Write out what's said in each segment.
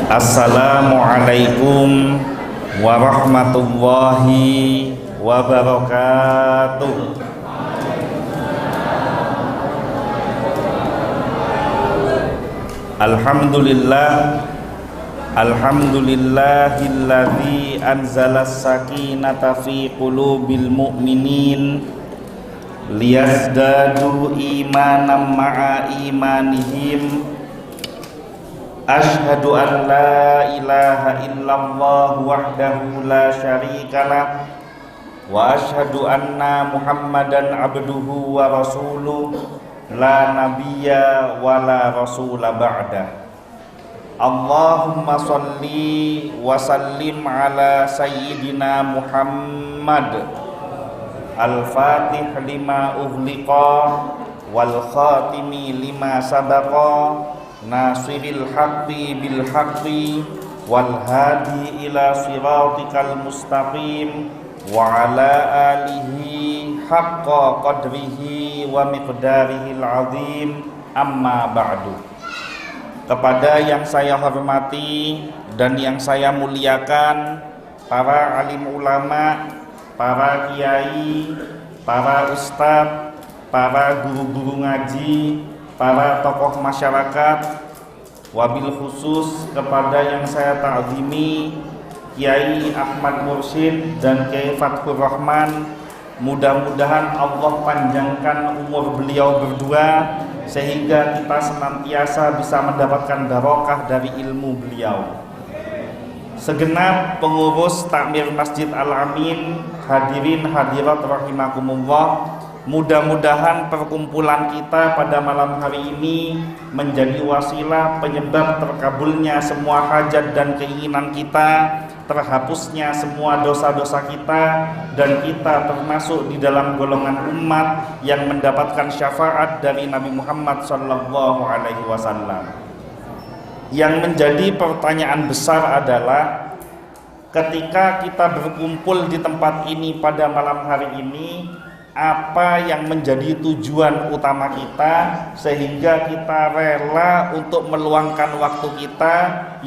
Assalamualaikum warahmatullahi wabarakatuh. Alhamdulillahilladzi anzalas sakinata fi qulubil mu'minin liyazdadu imanan ma'a imanihim. Asyhadu an la ilaha illallah wahdahu la syarikalah wa asyhadu anna Muhammadan abduhu wa rasuluh la nabiyya wa la rasula ba'dah. Allahumma sholli wa sallim ala sayyidina Muhammad al-fatih lima ughliqa wal khatimi lima sabaqa nasiril haqqi bil haqqi wal hadi ila siratikal mustaqim wa ala alihi haqqa qadrihi wa miqdarihil azim, amma ba'du. Kepada yang saya hormati dan yang saya muliakan, para alim ulama, para kiai, para ustadz, para guru-guru ngaji, para tokoh masyarakat, wabil khusus kepada yang saya ta'zimi Kiai Ahmad Mursyid dan Kiai Fathur Rahman. Mudah-mudahan Allah panjangkan umur beliau berdua sehingga kita senantiasa bisa mendapatkan barokah dari ilmu beliau. Segenap pengurus takmir Masjid Al-Amin, hadirin hadirat rahimakumullah, mudah-mudahan perkumpulan kita pada malam hari ini menjadi wasilah penyebab terkabulnya semua hajat dan keinginan kita, terhapusnya semua dosa-dosa kita, dan kita termasuk di dalam golongan umat yang mendapatkan syafaat dari Nabi Muhammad SAW. Yang menjadi pertanyaan besar adalah, ketika kita berkumpul di tempat ini pada malam hari ini, apa yang menjadi tujuan utama kita sehingga kita rela untuk meluangkan waktu kita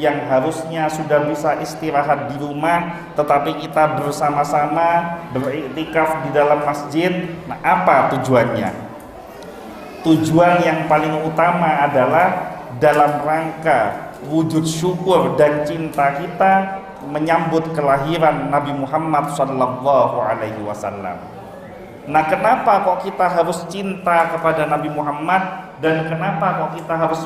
yang harusnya sudah bisa istirahat di rumah, tetapi kita bersama-sama beriktikaf di dalam masjid. Nah, apa tujuannya? Tujuan yang paling utama adalah dalam rangka wujud syukur dan cinta kita menyambut kelahiran Nabi Muhammad SAW. Nah, kenapa kok kita harus cinta kepada Nabi Muhammad, dan kenapa kok kita harus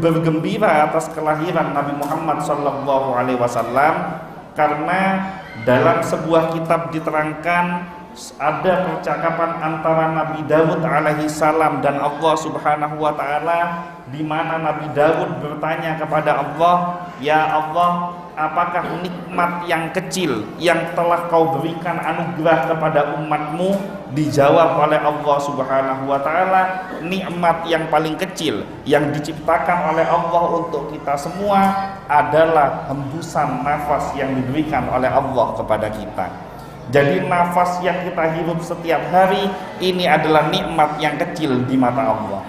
bergembira atas kelahiran Nabi Muhammad SAW? Karena dalam sebuah kitab diterangkan ada percakapan antara Nabi Daud alaihi salam dan Allah Subhanahu wa taala, di mana Nabi Daud bertanya kepada Allah, "Ya Allah, apakah nikmat yang kecil yang telah kau berikan anugerah kepada umatmu?" Dijawab oleh Allah Subhanahu wa taala, nikmat yang paling kecil yang diciptakan oleh Allah untuk kita semua adalah hembusan nafas yang diberikan oleh Allah kepada kita. Jadi nafas yang kita hirup setiap hari ini adalah nikmat yang kecil di mata Allah.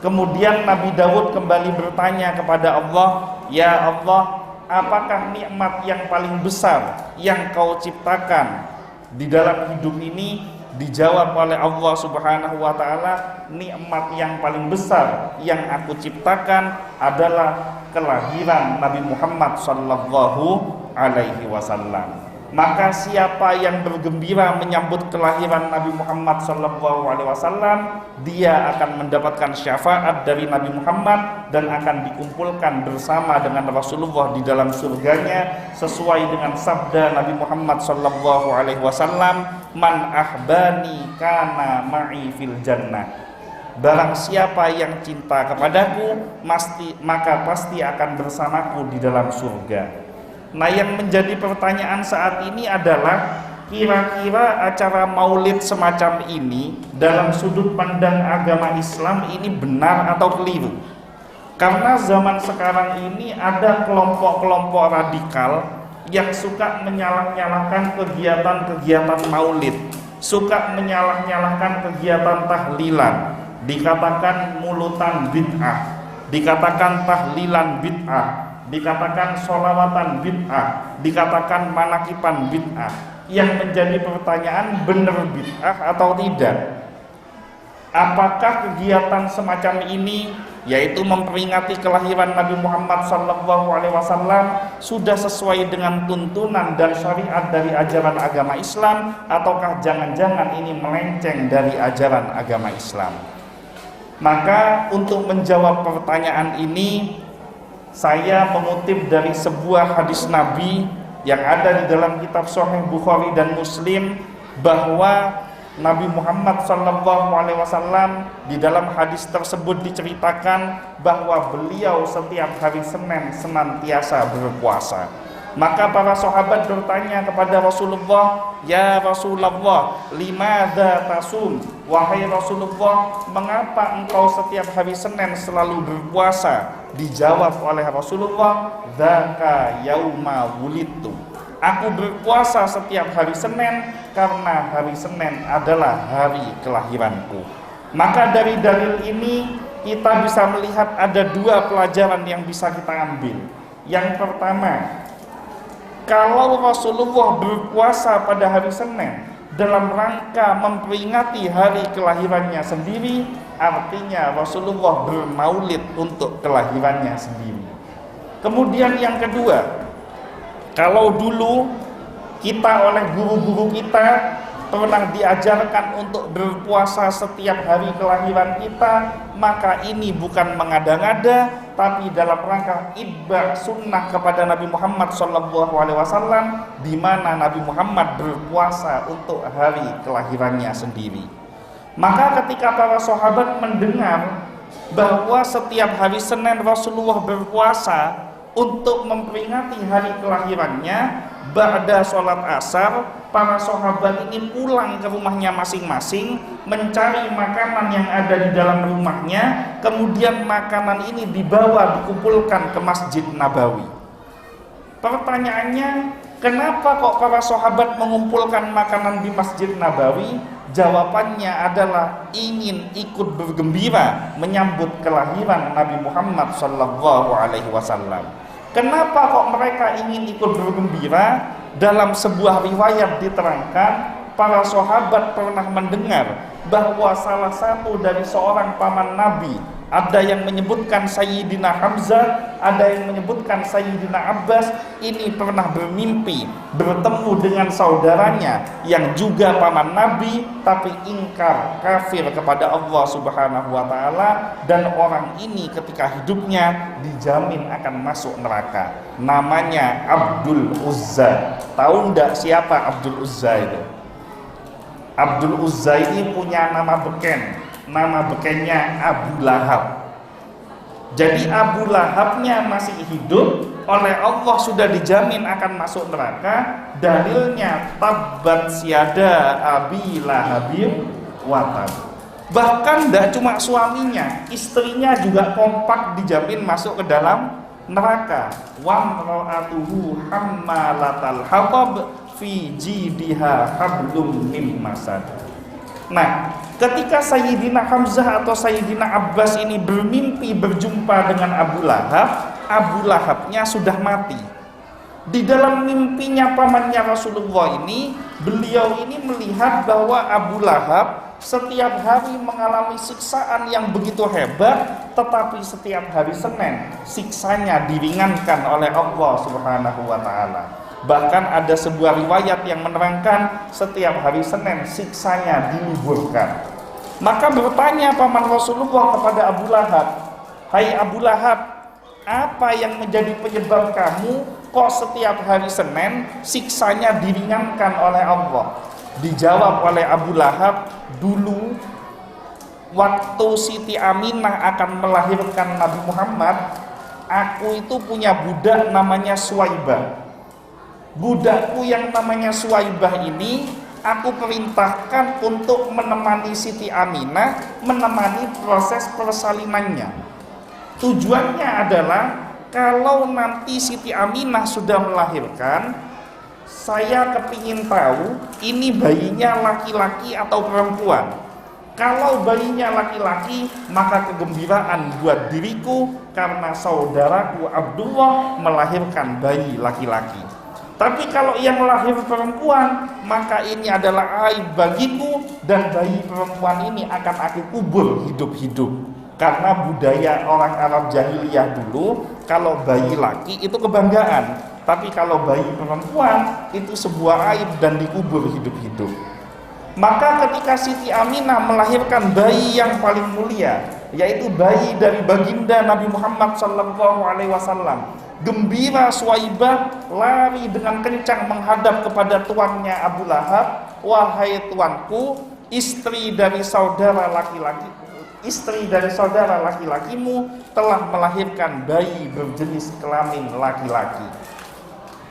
Kemudian Nabi Daud kembali bertanya kepada Allah, "Ya Allah, apakah nikmat yang paling besar yang kau ciptakan di dalam hidup ini?" Dijawab oleh Allah Subhanahu wa taala, nikmat yang paling besar yang aku ciptakan adalah kelahiran Nabi Muhammad sallallahu alaihi wasallam. Maka siapa yang bergembira menyambut kelahiran Nabi Muhammad SAW, dia akan mendapatkan syafaat dari Nabi Muhammad dan akan dikumpulkan bersama dengan Rasulullah di dalam surganya, sesuai dengan sabda Nabi Muhammad SAW, "Man ahbani kana ma'i fil jannah." Barang siapa yang cinta kepadaku, maka pasti akan bersamaku di dalam surga. Nah, yang menjadi pertanyaan saat ini adalah, kira-kira acara maulid semacam ini dalam sudut pandang agama Islam ini benar atau keliru? Karena zaman sekarang ini ada kelompok-kelompok radikal yang suka menyalah-nyalahkan kegiatan-kegiatan maulid, suka menyalah-nyalahkan kegiatan tahlilan, dikatakan mulutan bid'ah, dikatakan tahlilan bid'ah, dikatakan sholawatan bid'ah, dikatakan manakipan bid'ah. Yang menjadi pertanyaan, benar bid'ah atau tidak? Apakah kegiatan semacam ini, yaitu memperingati kelahiran Nabi Muhammad SAW, sudah sesuai dengan tuntunan dan syariat dari ajaran agama Islam, ataukah jangan-jangan ini melenceng dari ajaran agama Islam? Maka untuk menjawab pertanyaan ini, saya mengutip dari sebuah hadis Nabi yang ada di dalam kitab Sahih Bukhari dan Muslim, bahwa Nabi Muhammad SAW di dalam hadis tersebut diceritakan bahwa beliau setiap hari Senin senantiasa berpuasa. Maka para sahabat bertanya kepada Rasulullah, "Ya Rasulullah, limadza tasum?" Wahai Rasulullah, mengapa engkau setiap hari Senin selalu berpuasa? Dijawab oleh Rasulullah, "Dzaka yauma wulidtu." Aku berpuasa setiap hari Senin karena hari Senin adalah hari kelahiranku. Maka dari dalil ini kita bisa melihat ada dua pelajaran yang bisa kita ambil. Yang pertama, kalau Rasulullah berpuasa pada hari Senin dalam rangka memperingati hari kelahirannya sendiri, artinya Rasulullah bermaulid untuk kelahirannya sendiri. Kemudian yang kedua, kalau dulu kita oleh guru-guru kita pernah diajarkan untuk berpuasa setiap hari kelahiran kita, maka ini bukan mengada-ngada, tapi dalam rangka itba' sunnah kepada Nabi Muhammad SAW, di mana Nabi Muhammad berpuasa untuk hari kelahirannya sendiri. Maka ketika para sahabat mendengar bahwa setiap hari Senin Rasulullah berpuasa untuk memperingati hari kelahirannya, ba'da sholat asar, para sahabat ini pulang ke rumahnya masing-masing, mencari makanan yang ada di dalam rumahnya, kemudian makanan ini dibawa, dikumpulkan ke Masjid Nabawi. Pertanyaannya, kenapa kok para sahabat mengumpulkan makanan di Masjid Nabawi? Jawabannya adalah ingin ikut bergembira menyambut kelahiran Nabi Muhammad SAW. Kenapa kok mereka ingin ikut bergembira? Dalam sebuah riwayat diterangkan, para sahabat pernah mendengar bahwa salah satu dari seorang paman Nabi, ada yang menyebutkan Sayyidina Hamzah, ada yang menyebutkan Sayyidina Abbas, ini pernah bermimpi bertemu dengan saudaranya yang juga paman Nabi, tapi ingkar, kafir kepada Allah Subhanahu wa Ta'ala, dan orang ini ketika hidupnya dijamin akan masuk neraka. Namanya Abdul Uzza. Tahu enggak siapa Abdul Uzza itu? Abdul Uzza ini punya nama beken. Nama bekennya Abu Lahab. Jadi Abu Lahabnya masih hidup, oleh Allah sudah dijamin akan masuk neraka. Dalilnya tabbat siada Abi Lahabim wa tab. Bahkan tidak cuma suaminya, istrinya juga kompak dijamin masuk ke dalam neraka. Wa mra'atuhu hammalatal hatab fi jidiha hablum mim masad. Nah, ketika Sayyidina Hamzah atau Sayyidina Abbas ini bermimpi berjumpa dengan Abu Lahab, Abu Lahabnya sudah mati. Di dalam mimpinya pamannya Rasulullah ini, beliau ini melihat bahwa Abu Lahab setiap hari mengalami siksaan yang begitu hebat, tetapi setiap hari Senin siksanya diringankan oleh Allah Subhanahu wa Ta'ala. Bahkan ada sebuah riwayat yang menerangkan setiap hari Senin siksanya diliburkan. Maka bertanya paman Rasulullah kepada Abu Lahab, "Hai Abu Lahab, apa yang menjadi penyebab kamu kok setiap hari Senin siksanya diringankan oleh Allah?" Dijawab oleh Abu Lahab, "Dulu waktu Siti Aminah akan melahirkan Nabi Muhammad, aku itu punya budak namanya Suwaibah. Budakku yang namanya Suwaibah ini aku perintahkan untuk menemani Siti Aminah, menemani proses persalinannya. Tujuannya adalah kalau nanti Siti Aminah sudah melahirkan, saya kepingin tahu ini bayinya laki-laki atau perempuan. Kalau bayinya laki-laki, maka kegembiraan buat diriku karena saudaraku Abdullah melahirkan bayi laki-laki. Tapi kalau yang lahir perempuan, maka ini adalah aib bagiku, dan bayi perempuan ini akan aku kubur hidup-hidup. Karena budaya orang Arab jahiliyah dulu, kalau bayi laki itu kebanggaan, tapi kalau bayi perempuan itu sebuah aib dan dikubur hidup-hidup. Maka ketika Siti Aminah melahirkan bayi yang paling mulia, yaitu bayi dari baginda Nabi Muhammad SAW, gembira Suwaibah lari dengan kencang menghadap kepada tuannya Abu Lahab. Wahai tuanku, istri dari saudara laki-lakimu telah melahirkan bayi berjenis kelamin laki-laki.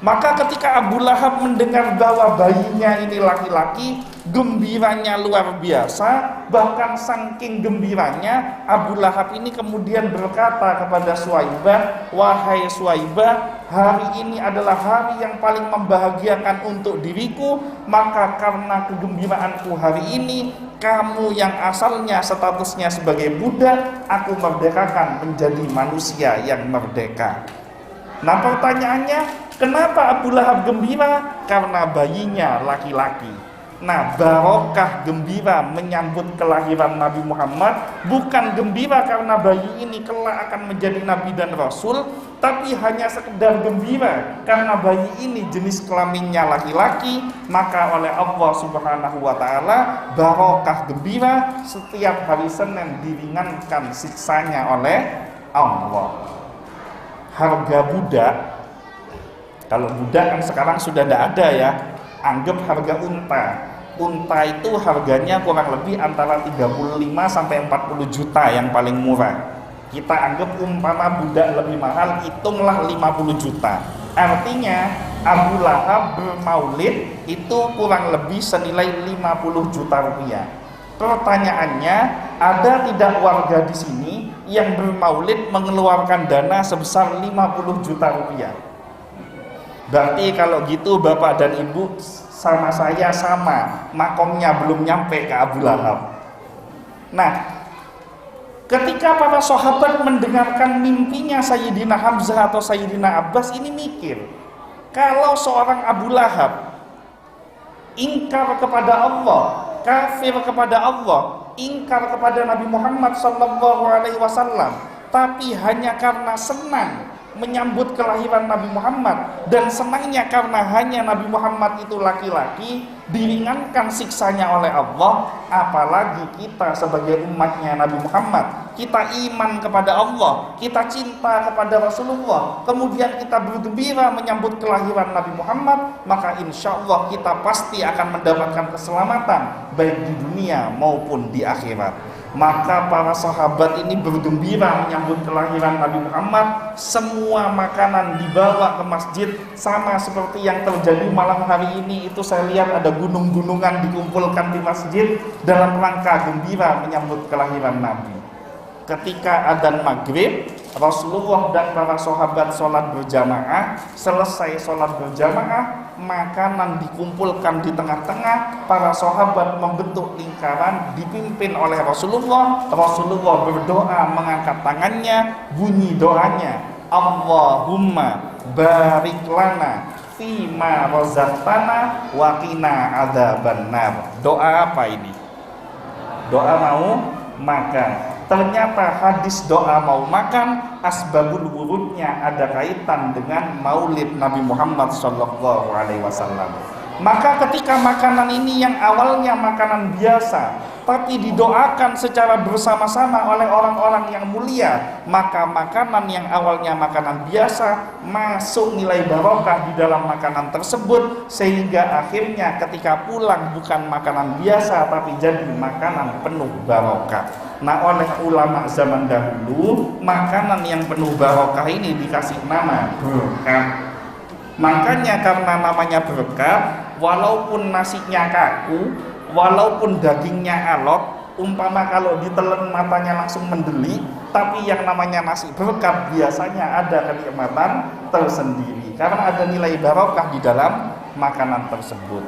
Maka ketika Abu Lahab mendengar bahwa bayinya ini laki-laki, gembiranya luar biasa. Bahkan saking gembiranya, Abu Lahab ini kemudian berkata kepada Suwaibah, wahai Suwaibah, hari ini adalah hari yang paling membahagiakan untuk diriku. Maka karena kegembiraanku hari ini, kamu yang asalnya statusnya sebagai budak, aku merdekakan menjadi manusia yang merdeka. Nah, pertanyaannya, kenapa Abu Lahab gembira? Karena bayinya laki-laki. Nah, barokah gembira menyambut kelahiran Nabi Muhammad bukan gembira karena bayi ini kelak akan menjadi Nabi dan Rasul, tapi hanya sekedar gembira karena bayi ini jenis kelaminnya laki-laki. Maka oleh Allah Subhanahu wa Ta'ala, barokah gembira setiap hari Senin diringankan siksanya oleh Allah. Harga budak, kalau budak kan sekarang sudah tidak ada ya, anggap harga unta. Unta itu harganya kurang lebih antara 35 sampai 40 juta yang paling murah. Kita anggap umpama budak lebih mahal, hitunglah 50 juta. Artinya Abu Lahab bermaulid itu kurang lebih senilai 50 juta rupiah. Pertanyaannya, ada tidak warga di sini yang bermaulid mengeluarkan dana sebesar 50 juta rupiah? Berarti kalau gitu Bapak dan Ibu sama saya sama, makomnya belum nyampe ke Abu Lahab. Nah, ketika para sahabat mendengarkan mimpinya Sayyidina Hamzah atau Sayyidina Abbas, ini mikir, kalau seorang Abu Lahab ingkar kepada Allah, kafir kepada Allah, ingkar kepada Nabi Muhammad SAW, tapi hanya karena senang menyambut kelahiran Nabi Muhammad, dan senangnya karena hanya Nabi Muhammad itu laki-laki, diringankan siksanya oleh Allah. Apalagi kita sebagai umatnya Nabi Muhammad, kita iman kepada Allah, kita cinta kepada Rasulullah, kemudian kita bergembira menyambut kelahiran Nabi Muhammad, maka insya Allah kita pasti akan mendapatkan keselamatan baik di dunia maupun di akhirat. Maka para sahabat ini bergembira menyambut kelahiran Nabi Muhammad. Semua makanan dibawa ke masjid, sama seperti yang terjadi malam hari ini. Itu saya lihat ada gunung-gunungan dikumpulkan di masjid dalam rangka gembira menyambut kelahiran Nabi. Ketika adzan maghrib, Rasulullah dan para sahabat sholat berjamaah. Selesai sholat berjamaah, makanan dikumpulkan di tengah-tengah. Para sahabat membentuk lingkaran dipimpin oleh Rasulullah. Rasulullah berdoa mengangkat tangannya, bunyi doanya, Allahumma barik lana fima razaqtana wa qina adzabannar. Doa apa ini? Doa mau makan. Ternyata hadis doa mau makan, asbabul wurudnya ada kaitan dengan maulid Nabi Muhammad SAW. Maka ketika makanan ini yang awalnya makanan biasa, tapi didoakan secara bersama-sama oleh orang-orang yang mulia, maka makanan yang awalnya makanan biasa masuk nilai barokah di dalam makanan tersebut, sehingga akhirnya ketika pulang bukan makanan biasa tapi jadi makanan penuh barokah. Nah, oleh ulama zaman dahulu, makanan yang penuh barokah ini dikasih nama berkah. Makanya karena namanya berkah, walaupun nasinya kaku, walaupun dagingnya alot, umpama kalau ditelan matanya langsung mendeli, tapi yang namanya nasi berkah biasanya ada kenikmatan tersendiri karena ada nilai barokah di dalam makanan tersebut.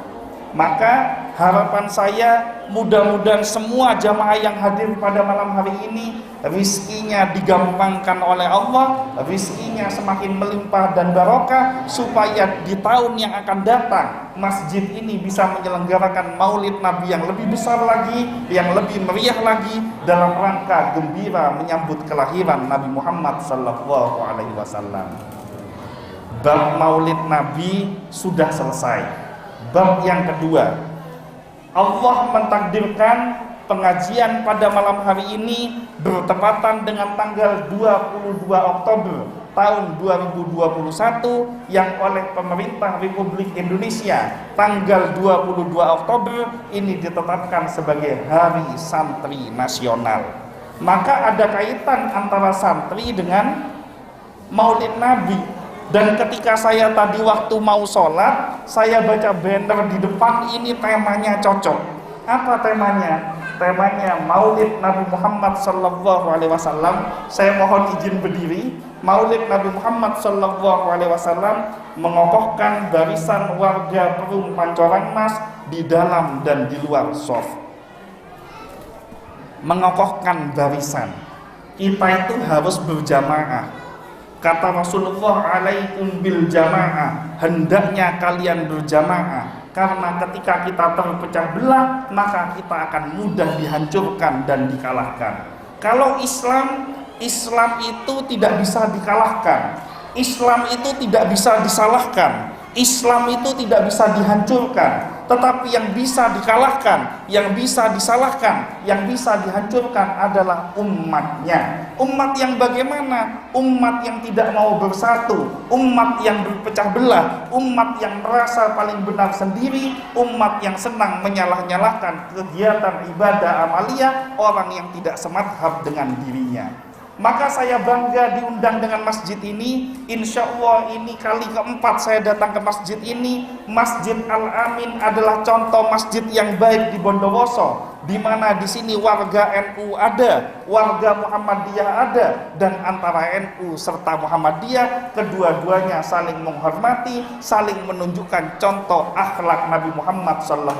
Maka harapan saya mudah-mudahan semua jamaah yang hadir pada malam hari ini rizkinya digampangkan oleh Allah, rizkinya semakin melimpah dan barokah, supaya di tahun yang akan datang masjid ini bisa menyelenggarakan maulid Nabi yang lebih besar lagi, yang lebih meriah lagi, dalam rangka gembira menyambut kelahiran Nabi Muhammad SAW. Bab maulid Nabi sudah selesai. Bab yang kedua, Allah mentakdirkan pengajian pada malam hari ini bertepatan dengan tanggal 22 Oktober tahun 2021 yang oleh pemerintah Republik Indonesia tanggal 22 Oktober ini ditetapkan sebagai Hari Santri Nasional. Maka ada kaitan antara santri dengan Maulid Nabi. Dan ketika saya tadi waktu mau sholat, saya baca banner di depan, ini temanya cocok. Apa temanya? Temanya Maulid Nabi Muhammad SAW. Saya mohon izin berdiri. Maulid Nabi Muhammad SAW mengokohkan barisan warga Perum Pancoran Mas di dalam dan di luar shaf. Mengokohkan barisan. Kita itu harus berjamaah. Kata Rasulullah, alaikum bil jamaah, hendaknya kalian berjamaah, karena ketika kita terpecah belah maka kita akan mudah dihancurkan dan dikalahkan. Kalau Islam itu tidak bisa dikalahkan, Islam itu tidak bisa disalahkan, Islam itu tidak bisa dihancurkan. Tetapi yang bisa dikalahkan, yang bisa disalahkan, yang bisa dihancurkan adalah umatnya. Umat yang bagaimana? Umat yang tidak mau bersatu, umat yang berpecah belah, umat yang merasa paling benar sendiri, umat yang senang menyalah-nyalahkan kegiatan ibadah amaliyah orang yang tidak semadhab dengan dirinya. Maka saya bangga diundang dengan masjid ini. Insya Allah ini kali keempat saya datang ke masjid ini. Masjid Al-Amin adalah contoh masjid yang baik di Bondowoso, di mana di sini warga NU ada, warga Muhammadiyah ada, dan antara NU serta Muhammadiyah kedua-duanya saling menghormati, saling menunjukkan contoh akhlak Nabi Muhammad SAW.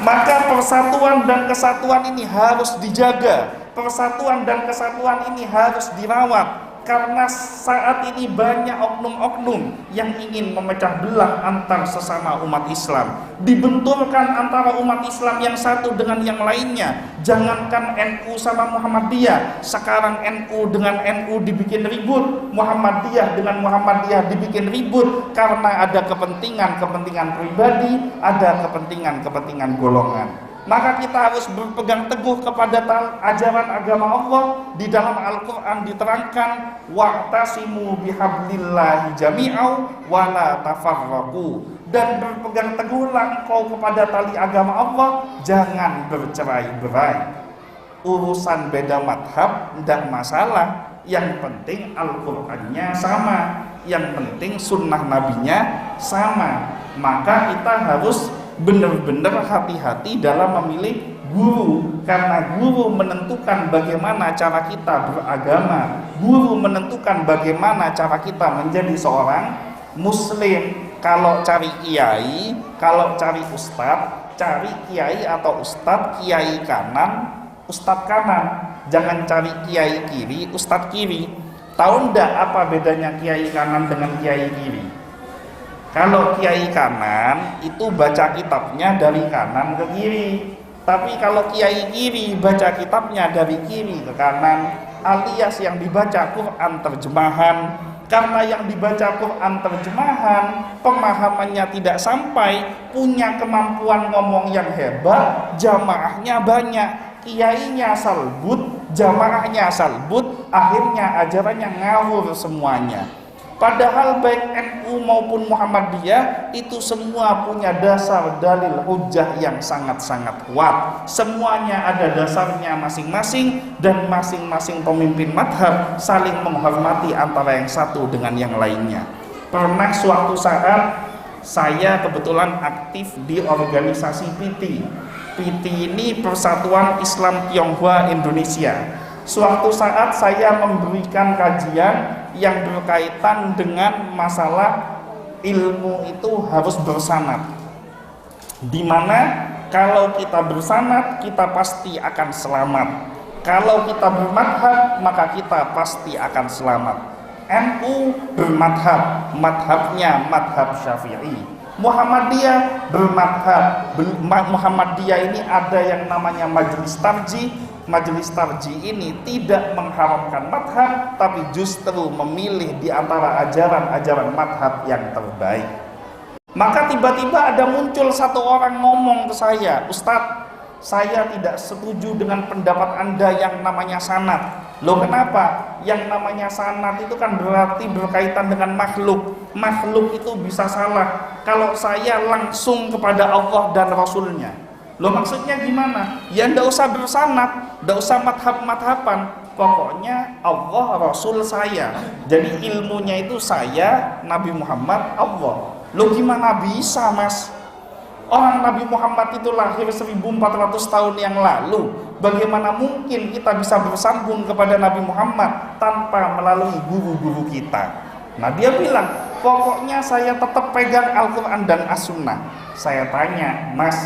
Maka persatuan dan kesatuan ini harus dijaga. Persatuan dan kesatuan ini harus dirawat. Karena saat ini banyak oknum-oknum yang ingin memecah belah antar sesama umat Islam. Dibenturkan antara umat Islam yang satu dengan yang lainnya. Jangankan NU sama Muhammadiyah, sekarang NU dengan NU dibikin ribut, Muhammadiyah dengan Muhammadiyah dibikin ribut, karena ada kepentingan-kepentingan pribadi, ada kepentingan-kepentingan golongan. Maka kita harus berpegang teguh kepada ajaran agama Allah. Di dalam Al-Quran diterangkan, wa'tasimu bihablillahi jami'au wa la tafarraqu, dan berpegang teguhlah engkau kepada tali agama Allah, jangan bercerai-berai. Urusan beda madhab tidak masalah, yang penting Al-Qurannya sama, yang penting sunnah nabinya sama. Maka kita harus benar-benar hati-hati dalam memilih guru, karena guru menentukan bagaimana cara kita beragama, guru menentukan bagaimana cara kita menjadi seorang muslim. Kalau cari kiai, kalau cari ustadz, cari kiai atau ustadz, kiai kanan, ustadz kanan. Jangan cari kiai kiri, ustadz kiri. Tahu ndak apa bedanya kiai kanan dengan kiai kiri? Kalau kiai kanan itu baca kitabnya dari kanan ke kiri, tapi kalau kiai kiri baca kitabnya dari kiri ke kanan, alias yang dibaca Quran terjemahan. Karena yang dibaca Quran terjemahan pemahamannya tidak sampai, punya kemampuan ngomong yang hebat, jamaahnya banyak, kiainya salbut, jamaahnya salbut, akhirnya ajarannya ngawur semuanya. Padahal baik NU maupun Muhammadiyah itu semua punya dasar dalil hujjah yang sangat-sangat kuat. Semuanya ada dasarnya masing-masing, dan masing-masing pemimpin madhab saling menghormati antara yang satu dengan yang lainnya. Pernah suatu saat saya kebetulan aktif di organisasi PT. PT ini Persatuan Islam Tionghoa Indonesia. Suatu saat saya memberikan kajian yang berkaitan dengan masalah ilmu itu harus bersanad, dimana kalau kita bersanad kita pasti akan selamat. Kalau kita bermadhab maka kita pasti akan selamat. NU bermadhab, madhabnya madhab Syafi'i. Muhammadiyah bermadhab, Muhammadiyah ini ada yang namanya majelis tarjih. Majelis tarjih ini tidak mengharamkan madhab, tapi justru memilih di antara ajaran-ajaran madhab yang terbaik. Maka tiba-tiba ada muncul satu orang ngomong ke saya, Ustadz, saya tidak setuju dengan pendapat Anda yang namanya sanad. Loh kenapa? Yang namanya sanad itu kan berarti berkaitan dengan makhluk. Makhluk itu bisa salah kalau saya langsung kepada Allah dan Rasulnya. Loh maksudnya gimana? Ya ndak usah bersanad, ndak usah madhab-madhaban. Pokoknya Allah Rasul saya. Jadi ilmunya itu saya, Nabi Muhammad, Allah. Loh gimana bisa mas? Orang Nabi Muhammad itu lahir 1400 tahun yang lalu. Bagaimana mungkin kita bisa bersambung kepada Nabi Muhammad tanpa melalui guru-guru kita? Nah dia bilang, pokoknya saya tetap pegang Al-Quran dan As-Sunnah. Saya tanya, mas,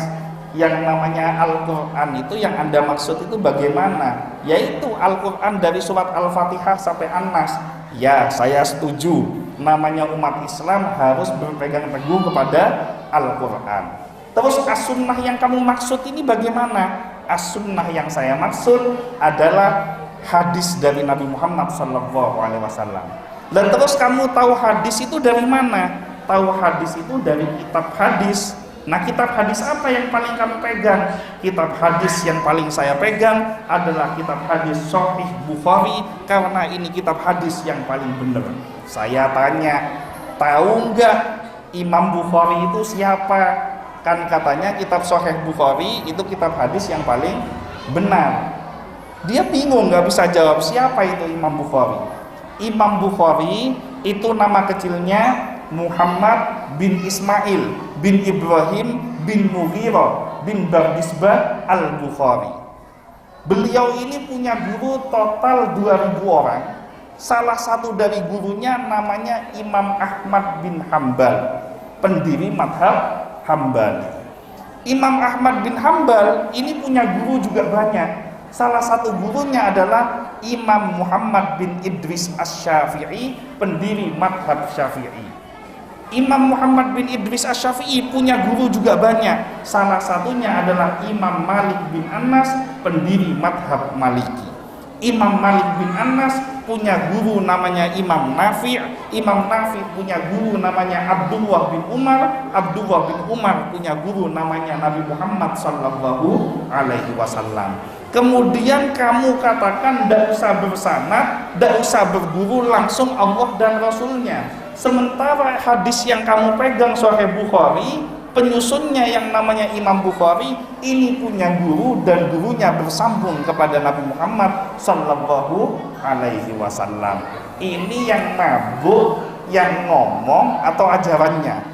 yang namanya Al-Quran itu yang Anda maksud itu bagaimana? Yaitu Al-Quran dari surat Al-Fatihah sampai An-Nas. Ya, saya setuju. Namanya umat Islam harus berpegang teguh kepada Al-Quran. Terus as-sunnah yang kamu maksud ini bagaimana? As-sunnah yang saya maksud adalah hadis dari Nabi Muhammad SAW. Dan terus kamu tahu hadis itu dari mana? Tahu hadis itu dari kitab hadis. Nah kitab hadis apa yang paling kamu pegang? Kitab hadis yang paling saya pegang adalah kitab hadis Sahih Bukhari, karena ini kitab hadis yang paling benar. Saya tanya, tahu nggak Imam Bukhari itu siapa? Kan katanya kitab Sahih Bukhari itu kitab hadis yang paling benar. Dia bingung, nggak bisa jawab siapa itu Imam Bukhari. Imam Bukhari itu nama kecilnya Muhammad bin Ismail bin Ibrahim bin Mughirah bin Bardisbah al-Bukhari. Beliau ini punya guru total 2000 orang. Salah satu dari gurunya namanya Imam Ahmad bin Hambal, pendiri madhab Hambali. Imam Ahmad bin Hambal ini punya guru juga banyak. Salah satu gurunya adalah Imam Muhammad bin Idris Asy-Syafi'i, pendiri madhab Syafi'i. Imam Muhammad bin Idris Asy-Syafi'i punya guru juga banyak. Salah satunya adalah Imam Malik bin Anas, pendiri madhab Maliki. Imam Malik bin Anas punya guru namanya Imam Nafi'. Imam Nafi' punya guru namanya Abdullah bin Umar. Abdullah bin Umar punya guru namanya Nabi Muhammad sallallahu alaihi wasallam. Kemudian kamu katakan tidak usah bersanad, tidak usah berguru, langsung Allah dan Rasulnya. Sementara hadis yang kamu pegang Sahih Bukhari, penyusunnya yang namanya Imam Bukhari ini punya guru dan gurunya bersambung kepada Nabi Muhammad sallallahu alaihi wasallam. Ini yang mabuk, yang ngomong atau ajarannya.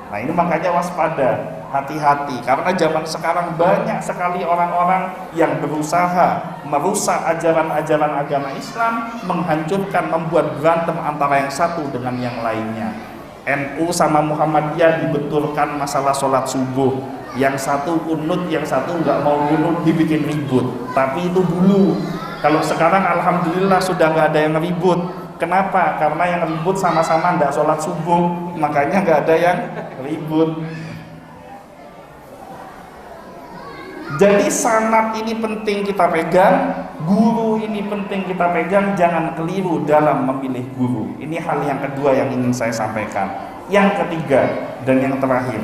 Nah ini makanya waspada, hati-hati, karena zaman sekarang banyak sekali orang-orang yang berusaha merusak ajaran-ajaran agama Islam, menghancurkan, membuat berantem antara yang satu dengan yang lainnya. NU sama Muhammadiyah dibetulkan masalah sholat subuh, yang satu kunut, yang satu nggak mau kunut, dibikin ribut. Tapi itu dulu. Kalau sekarang alhamdulillah sudah nggak ada yang ribut. Kenapa? Karena yang ribut sama-sama nggak sholat subuh, makanya nggak ada yang ribut. Jadi sanad ini penting kita pegang, guru ini penting kita pegang, jangan keliru dalam memilih guru. Ini hal yang kedua yang ingin saya sampaikan. Yang ketiga dan yang terakhir,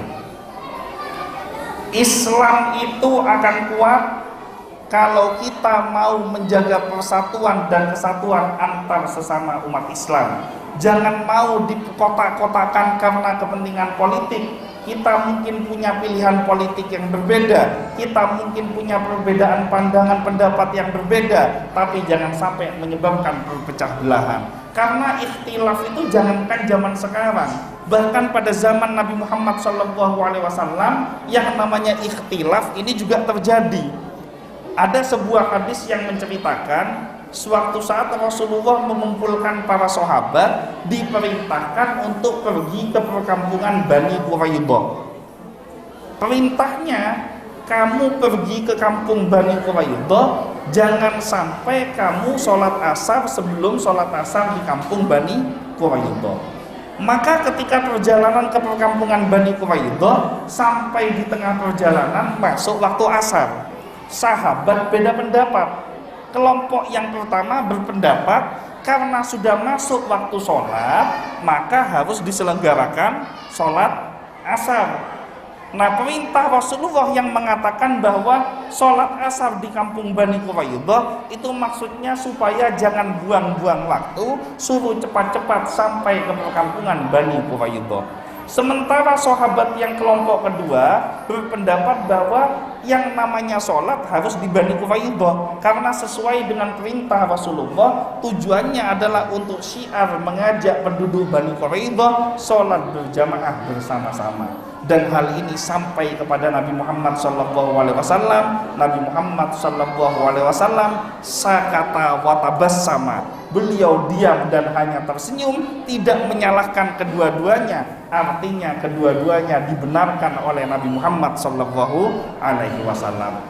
Islam itu akan kuat kalau kita mau menjaga persatuan dan kesatuan antar sesama umat Islam. Jangan mau dikotak-kotakan karena kepentingan politik. Kita mungkin punya pilihan politik yang berbeda, kita mungkin punya perbedaan pandangan pendapat yang berbeda, tapi jangan sampai menyebabkan perpecah belahan. Karena ikhtilaf itu jangankan zaman sekarang, bahkan pada zaman Nabi Muhammad SAW yang namanya ikhtilaf ini juga terjadi. Ada sebuah hadis yang menceritakan suatu saat Rasulullah mengumpulkan para sahabat, diperintahkan untuk pergi ke perkampungan Bani Quraidah. Perintahnya, kamu pergi ke kampung Bani Quraidah, jangan sampai kamu sholat asar sebelum sholat asar di kampung Bani Quraidah. Maka ketika perjalanan ke perkampungan Bani Quraidah, sampai di tengah perjalanan masuk waktu asar. Sahabat beda pendapat. Kelompok yang pertama berpendapat karena sudah masuk waktu sholat, maka harus diselenggarakan sholat asar. Nah, perintah Rasulullah yang mengatakan bahwa sholat asar di kampung Bani Quraidah itu maksudnya supaya jangan buang-buang waktu, suruh cepat-cepat sampai ke perkampungan Bani Quraidah. Sementara sahabat yang kelompok kedua berpendapat bahwa yang namanya sholat harus di Bani Quraidah, karena sesuai dengan perintah Rasulullah, tujuannya adalah untuk syiar mengajak penduduk Bani Quraidah sholat berjamaah bersama-sama. Dan hal ini sampai kepada Nabi Muhammad SAW. Nabi Muhammad SAW sakata wa tabassama, beliau diam dan hanya tersenyum, tidak menyalahkan kedua-duanya. Artinya kedua-duanya dibenarkan oleh Nabi Muhammad SAW.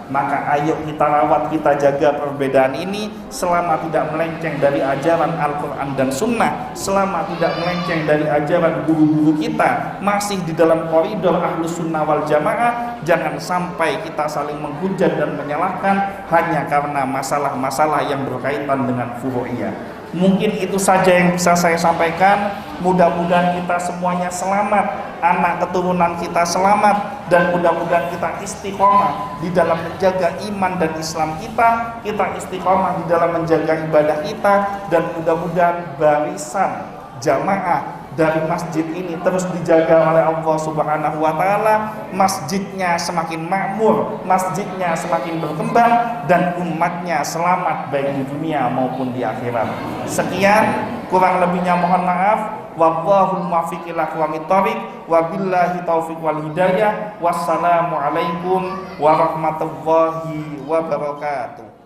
Maka ayo kita rawat, kita jaga perbedaan ini selama tidak melenceng dari ajaran Al-Quran dan Sunnah, selama tidak melenceng dari ajaran guru-guru kita, masih di dalam koridor Ahlus Sunnah wal Jamaah. Jangan sampai kita saling menghujat dan menyalahkan hanya karena masalah-masalah yang berkaitan dengan furu'iyah. Mungkin itu saja yang bisa saya sampaikan. Mudah-mudahan kita semuanya selamat, anak keturunan kita selamat, dan mudah-mudahan kita istiqomah di dalam menjaga iman dan Islam kita istiqomah di dalam menjaga ibadah kita, dan mudah-mudahan barisan jamaah dari masjid ini terus dijaga oleh Allah Subhanahu wa taala, masjidnya semakin makmur, masjidnya semakin berkembang, dan umatnya selamat baik di dunia maupun di akhirat. Sekian, kurang lebihnya mohon maaf. Wallahul muwaffiq ila aqwamit thoriq, wabillahi taufiq wal hidayah. Wassalamualaikum warahmatullahi wabarakatuh.